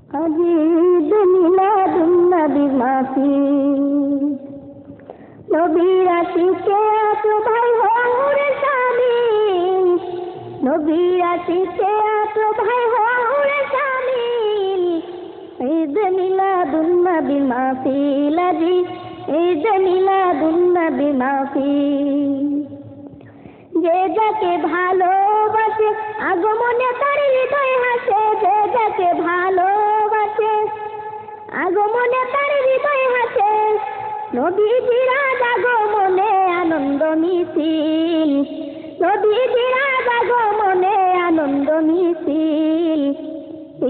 আজি ঈদ মিলাদুন নবী মাহফিল, নবীর আশিকে আছো ভাই হও রে শামিল, নবীর আশিকে আছো ভাই হও রে শামিল। ঈদ মিলাদুন নবী মাহফিল, আজি ঈদ মিলাদুন নবী মাহফিল। যে যাকে ভালোবাসে আগমনে তার হৃদয় হাসে, যে যাকে ভালোবাসে আগমনে তার হৃদয় হাসে। নবীজির আগমনে আনন্দ মিছিল, নবীজির আগমনে আনন্দ মিছিল।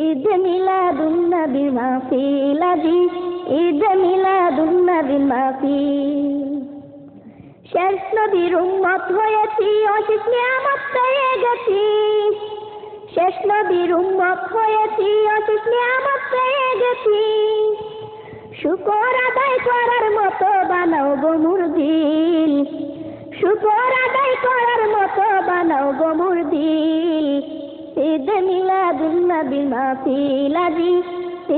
ঈদ মিলাদুন নবী মাহফিল, আজি ঈদ মিলাদুন নবী মাহফিল। শেষ নবীর উম্মত হয়েছি, অশেষ নিয়ামত পেয়ে গেছি। শেষ নবীর উম্মত হয়েছি, অশেষ নিয়ামত পেয়ে গেছি। শুকর আদায় করার মতো বানাও গো মোর দিল, শুকর আদায় করার মতো বানাও গো মোর দিল। ঈদ মিলাদুন নবী মাহফিল, আজি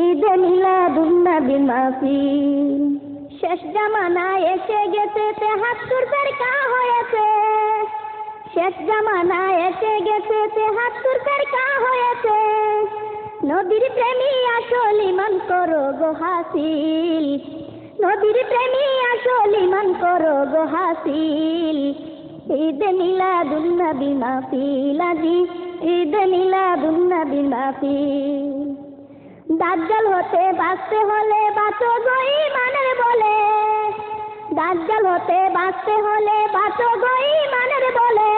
ঈদ মিলাদুন নবী মাহফিল। শেষ জামানায় এসে গেছে ৭৩ কা হয়েছে, শেষ জামানায় এসে গেছে ৭৩ কা হয়েছে। নবীর প্রেমী আসল ঈমান করো গো হাসিল, নবীর প্রেমী আসল ঈমান করো গো হাসিল। ঈদ মিলাদুন নবী মাহফিল, আজি ঈদ মিলাদুন নবী মাহফিল। দাজ্জাল হতে বাঁচতে হলে বাঁচো গো ঈমানের বলে, দাজ্জাল হতে বাঁচতে হলে বাঁচো গো ঈমানের বলে।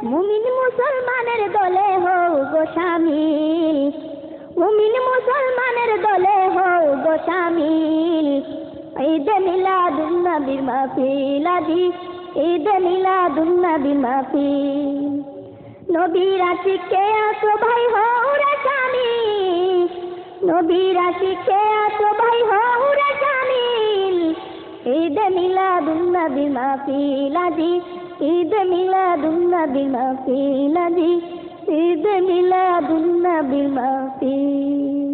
মুমিন মুসলমানের দলে হও গো শামিল, মুমিন মুসলমানের দলে হও গো শামিল। ঈদ মিলাদুন নবী মাহফিল, আজি ঈদ মিলাদুন নবী মাহফিল। নবীর আশিকে আছো ভাই হও রে শামিল, নবীর আশিকে আছো ভাই হও রে শামিল। ঈদ মিলাদুন নবী মাহফিল, আজি ঈদ মিলাদুন নবী মাহফিল, আজি ঈদ মিলাদুন নবী মাহফিল।